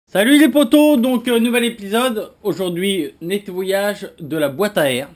Salut les potos, donc nouvel épisode. Aujourd'hui, nettoyage de la boîte à air.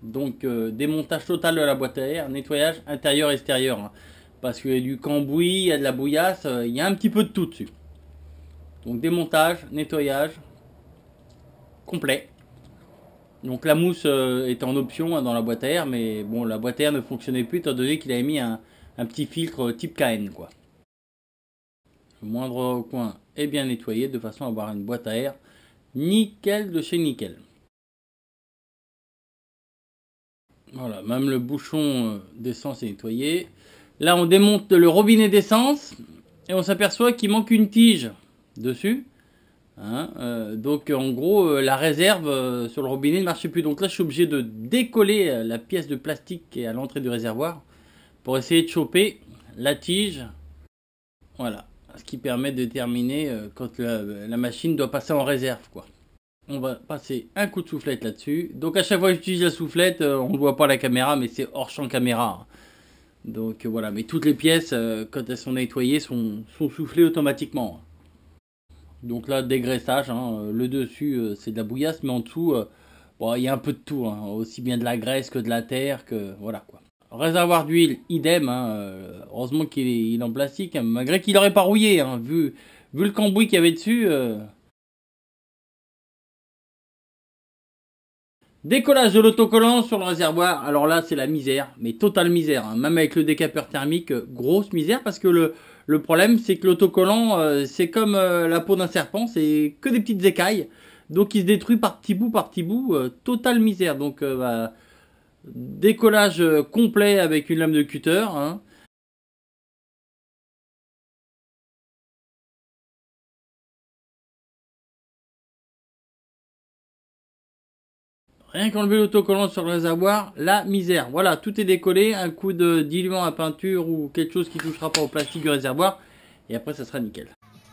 Donc démontage total de la boîte à air, nettoyage intérieur extérieur, hein. Parce qu'il y a du cambouis, il y a de la bouillasse, il y a un petit peu de tout dessus. Donc démontage, nettoyage complet. Donc la mousse est en option, hein, dans la boîte à air, mais bon, la boîte à air ne fonctionnait plus étant donné qu'il avait mis un petit filtre type KN, quoi. Le moindre coin est bien nettoyé de façon à avoir une boîte à air nickel de chez nickel. Voilà, même le bouchon d'essence est nettoyé. Là, on démonte le robinet d'essence et on s'aperçoit qu'il manque une tige dessus. Hein, donc, en gros, la réserve sur le robinet ne marchait plus. Donc là, je suis obligé de décoller la pièce de plastique qui est à l'entrée du réservoir pour essayer de choper la tige. Voilà, ce qui permet de déterminer quand la machine doit passer en réserve, quoi. On va passer un coup de soufflette là-dessus. Donc à chaque fois que j'utilise la soufflette, on ne voit pas la caméra, mais c'est hors champ caméra. Donc voilà, mais toutes les pièces, quand elles sont nettoyées, sont soufflées automatiquement. Donc là, dégraissage, hein, le dessus, c'est de la bouillasse, mais en dessous, bon, il y a un peu de tout, hein, aussi bien de la graisse que de la terre, que voilà quoi. Réservoir d'huile, idem, hein, heureusement qu'il est en plastique, hein, malgré qu'il n'aurait pas rouillé, hein, vu le cambouis qu'il y avait dessus. Décollage de l'autocollant sur le réservoir, alors là c'est la misère, mais totale misère, hein. Même avec le décapeur thermique, grosse misère, parce que le problème c'est que l'autocollant c'est comme la peau d'un serpent, c'est que des petites écailles, donc il se détruit par petits bouts, totale misère. Donc décollage complet avec une lame de cutter, hein. Rien qu'enlever l'autocollant sur le réservoir, la misère. Voilà, tout est décollé, un coup de diluant à peinture ou quelque chose qui ne touchera pas au plastique du réservoir. Et après, ça sera nickel.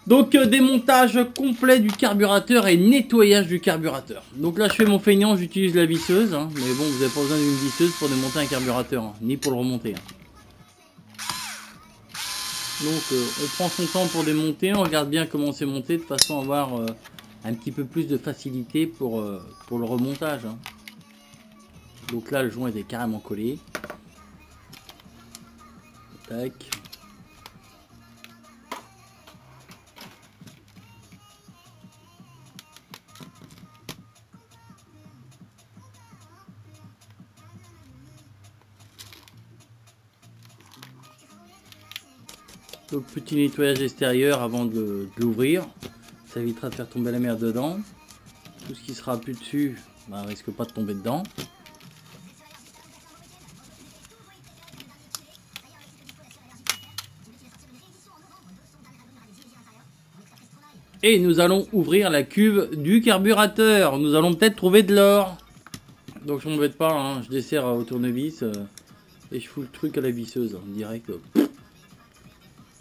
Donc, démontage complet du carburateur et nettoyage du carburateur. Donc là, je fais mon feignant, j'utilise la visseuse, hein. Mais bon, vous n'avez pas besoin d'une visseuse pour démonter un carburateur, hein, ni pour le remonter, hein. Donc, on prend son temps pour démonter, on regarde bien comment c'est monté, de façon à avoir un petit peu plus de facilité pour le remontage, hein. Donc là, le joint était carrément collé. Tac. Donc petit nettoyage extérieur avant de l'ouvrir. Ça évitera de faire tomber la merde dedans. Tout ce qui sera plus dessus, bah, risque pas de tomber dedans. Et nous allons ouvrir la cuve du carburateur. Nous allons peut-être trouver de l'or. Donc je m'embête pas, hein, je desserre au tournevis et je fous le truc à la visseuse, hein, direct.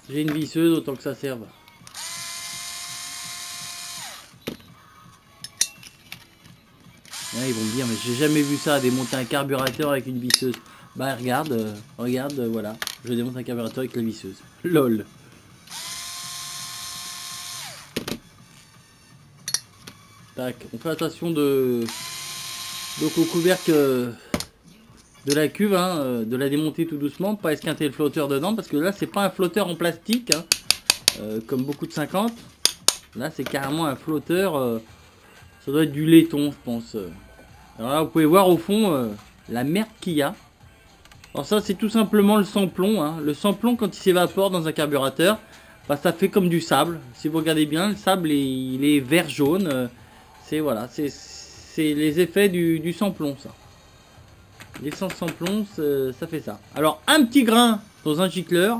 J'ai une visseuse, autant que ça serve. Ils vont me dire, mais j'ai jamais vu ça, démonter un carburateur avec une visseuse. Bah regarde, voilà, je démonte un carburateur avec la visseuse. LOL. Tac, on fait attention donc au couvercle de la cuve, hein, de la démonter tout doucement, pas esquinter le flotteur dedans, parce que là c'est pas un flotteur en plastique, hein, comme beaucoup de 50. Là c'est carrément un flotteur, ça doit être du laiton je pense. Alors là vous pouvez voir au fond la merde qu'il y a. Alors ça c'est tout simplement le sans-plomb, hein. Le sans-plomb quand il s'évapore dans un carburateur, bah, ça fait comme du sable. Si vous regardez bien, le sable il est vert jaune. C'est voilà, c'est les effets du sans-plomb, ça. L'essence sans-plomb, ça fait ça. Alors un petit grain dans un gicleur,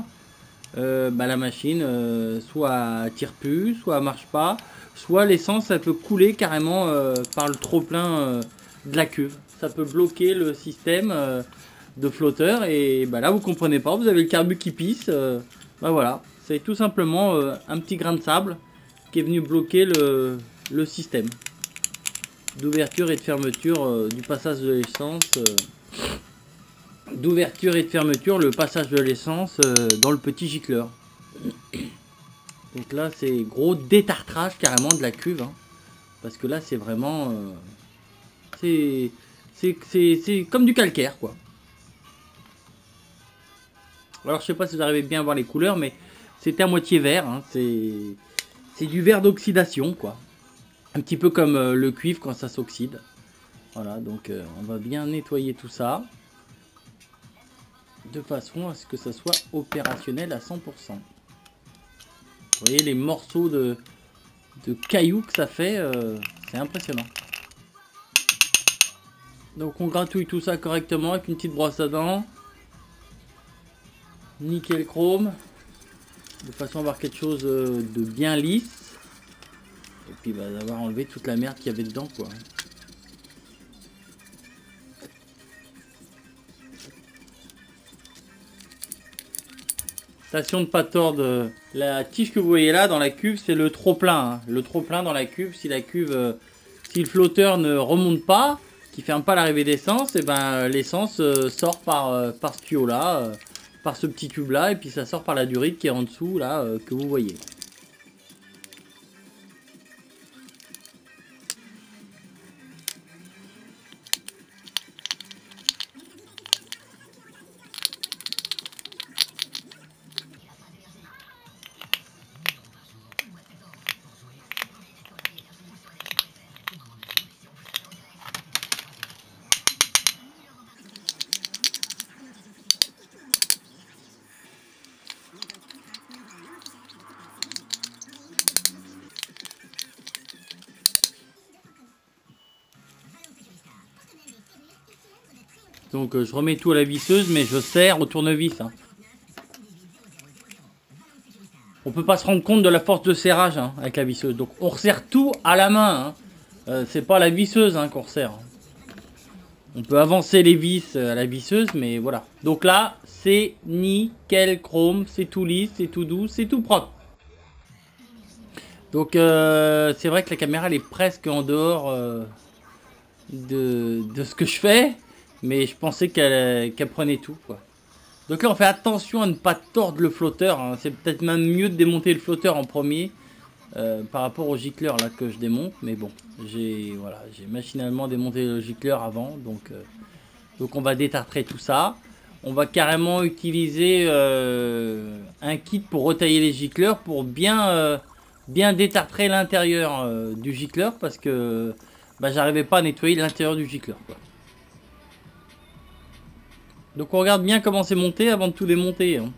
bah, la machine soit tire plus, soit marche pas, soit l'essence elle peut couler carrément par le trop plein de la cuve. Ça peut bloquer le système de flotteur et bah, là vous comprenez pas, vous avez le carbu qui pisse. Bah voilà, c'est tout simplement un petit grain de sable qui est venu bloquer le système. d'ouverture et de fermeture du passage de l'essence. D'ouverture et de fermeture, le passage de l'essence dans le petit gicleur. Donc là, c'est gros détartrage carrément de la cuve. Hein, parce que là, c'est vraiment... c'est comme du calcaire, quoi. Alors, je sais pas si vous arrivez bien à voir les couleurs, mais c'est à moitié vert. Hein, c'est du vert d'oxydation, quoi. Un petit peu comme le cuivre quand ça s'oxyde. Voilà, donc on va bien nettoyer tout ça. De façon à ce que ça soit opérationnel à 100%. Vous voyez les morceaux de cailloux que ça fait, c'est impressionnant. Donc on gratouille tout ça correctement avec une petite brosse à dents. Nickel chrome. De façon à avoir quelque chose de bien lisse. Et puis bah, d'avoir enlevé toute la merde qu'il y avait dedans, quoi. Attention de pas tordre. La tige que vous voyez là dans la cuve, c'est le trop plein. Hein. Le trop plein dans la cuve, si la cuve, si le flotteur ne remonte pas, qui ferme pas l'arrivée d'essence, et ben l'essence sort par ce tuyau là, par ce petit tube là, et puis ça sort par la durite qui est en dessous là que vous voyez. Donc je remets tout à la visseuse, mais je serre au tournevis. Hein. On peut pas se rendre compte de la force de serrage hein, avec la visseuse. Donc on resserre tout à la main. Hein. C'est pas la visseuse hein, qu'on resserre. On peut avancer les vis à la visseuse, mais voilà. Donc là, c'est nickel chrome, c'est tout lisse, c'est tout doux, c'est tout propre. Donc c'est vrai que la caméra elle est presque en dehors de ce que je fais. Mais je pensais qu'elle prenait tout, quoi. Donc là, on fait attention à ne pas tordre le flotteur. Hein. C'est peut-être même mieux de démonter le flotteur en premier par rapport au gicleur là que je démonte. Mais bon, j'ai machinalement démonté le gicleur avant. Donc on va détartrer tout ça. On va carrément utiliser un kit pour retailler les gicleurs pour bien détartrer l'intérieur du gicleur parce que bah, j'arrivais pas à nettoyer l'intérieur du gicleur, quoi. Donc on regarde bien comment c'est monté avant de tout démonter. Hein.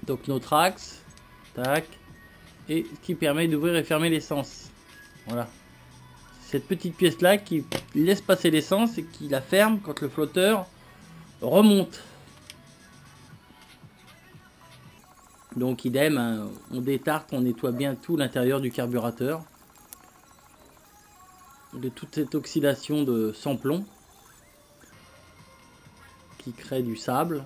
Donc notre axe, tac, et ce qui permet d'ouvrir et fermer l'essence. Voilà. Cette petite pièce là qui laisse passer l'essence et qui la ferme quand le flotteur remonte. Donc idem, hein, on détarte, on nettoie bien tout l'intérieur du carburateur. De toute cette oxydation de sans plomb. Qui crée du sable.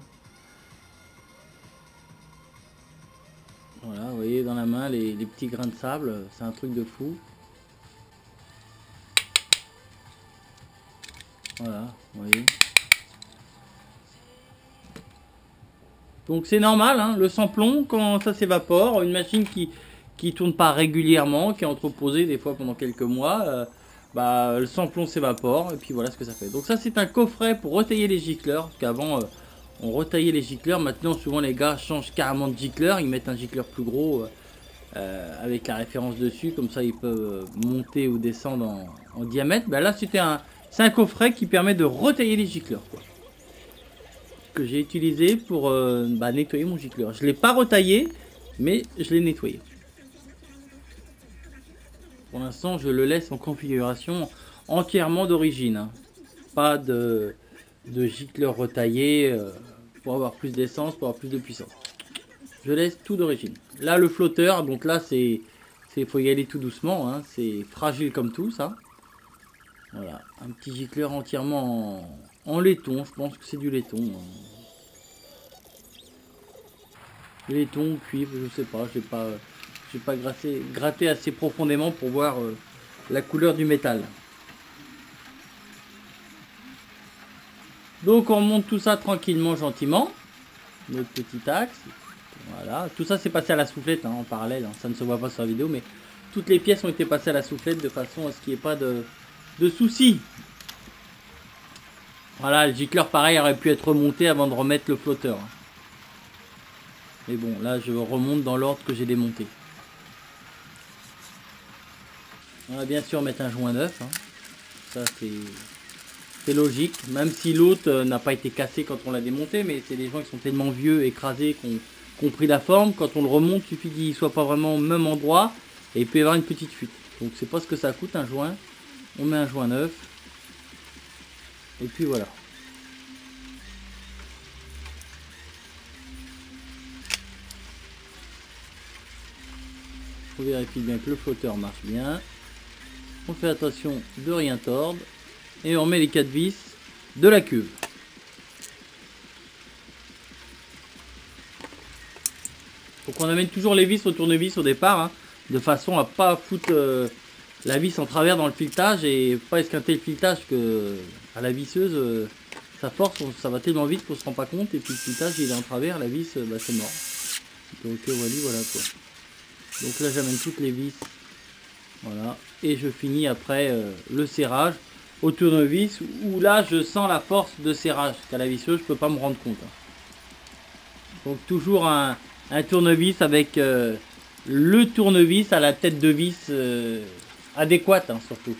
Voilà, vous voyez dans la main les petits grains de sable, c'est un truc de fou. Voilà, vous voyez. Donc c'est normal, hein, le sans-plomb, quand ça s'évapore, une machine qui tourne pas régulièrement, qui est entreposée des fois pendant quelques mois, bah, le sans-plomb s'évapore, et puis voilà ce que ça fait. Donc ça c'est un coffret pour retailler les gicleurs, parce qu'avant on retaillait les gicleurs, maintenant souvent les gars changent carrément de gicleur, ils mettent un gicleur plus gros avec la référence dessus, comme ça ils peuvent monter ou descendre en diamètre. Bah, là c'est un coffret qui permet de retailler les gicleurs, quoi. Que j'ai utilisé pour nettoyer mon gicleur. Je ne l'ai pas retaillé, mais je l'ai nettoyé. Pour l'instant, je le laisse en configuration entièrement d'origine. Hein. Pas de gicleur retaillé pour avoir plus d'essence, pour avoir plus de puissance. Je laisse tout d'origine. Là, le flotteur, donc là, faut y aller tout doucement. Hein. C'est fragile comme tout, ça. Voilà, un petit gicleur entièrement en laiton. Je pense que c'est du laiton. Hein. Laiton, cuivre, je sais pas. J'ai pas gratté assez profondément pour voir la couleur du métal. Donc on monte tout ça tranquillement, gentiment. Notre petit axe. Voilà. Tout ça c'est passé à la soufflette en parallèle. Ça ne se voit pas sur la vidéo, mais toutes les pièces ont été passées à la soufflette de façon à ce qu'il n'y ait pas de soucis. Voilà, le gicleur pareil aurait pu être remonté avant de remettre le flotteur. Mais bon, là je remonte dans l'ordre que j'ai démonté. On va bien sûr mettre un joint neuf. Ça c'est logique, même si l'autre n'a pas été cassé quand on l'a démonté, mais c'est des joints qui sont tellement vieux, écrasés, qu'on pris la forme. Quand on le remonte, il suffit qu'il soit pas vraiment au même endroit et il peut y avoir une petite fuite. Donc c'est pas ce que ça coûte un joint. On met un joint neuf. Et puis voilà. On vérifie bien que le flotteur marche bien. On fait attention de rien tordre. Et on met les 4 vis de la cuve. Donc on amène toujours les vis au tournevis au départ, de façon à pas foutre la vis en travers dans le filetage et pas esquinter le filetage que à la visseuse ça force, ça va tellement vite qu'on se rend pas compte et puis le filetage il est en travers, la vis c'est mort. Donc voilà quoi. Donc là j'amène toutes les vis, voilà, et je finis après le serrage au tournevis où là je sens la force de serrage qu'à la visseuse je peux pas me rendre compte. Donc toujours un tournevis avec le tournevis à la tête de vis adéquate surtout.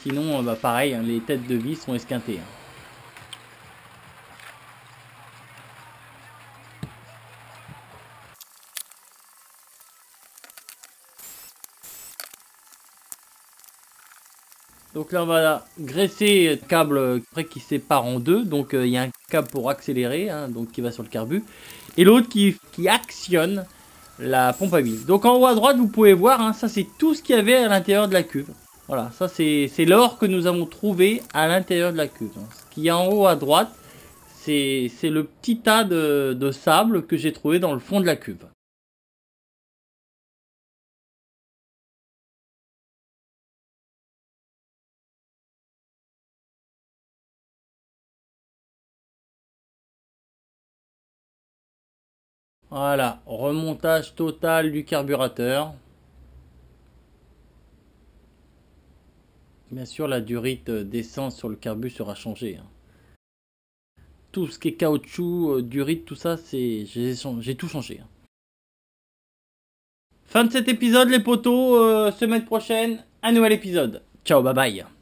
Sinon pareil, les têtes de vis sont esquintées. Donc là on va graisser le câble qui sépare en deux. Donc il y a un câble pour accélérer, donc qui va sur le carbu, et l'autre qui actionne la pompe à huile. Donc en haut à droite vous pouvez voir, ça c'est tout ce qu'il y avait à l'intérieur de la cuve. Voilà, ça c'est l'or que nous avons trouvé à l'intérieur de la cuve. Ce qu'il y a en haut à droite, c'est le petit tas de sable que j'ai trouvé dans le fond de la cuve. Voilà, remontage total du carburateur. Bien sûr, la durite d'essence sur le carbu sera changée. Tout ce qui est caoutchouc, durite, tout ça, j'ai tout changé. Fin de cet épisode les potos, semaine prochaine, un nouvel épisode. Ciao, bye bye.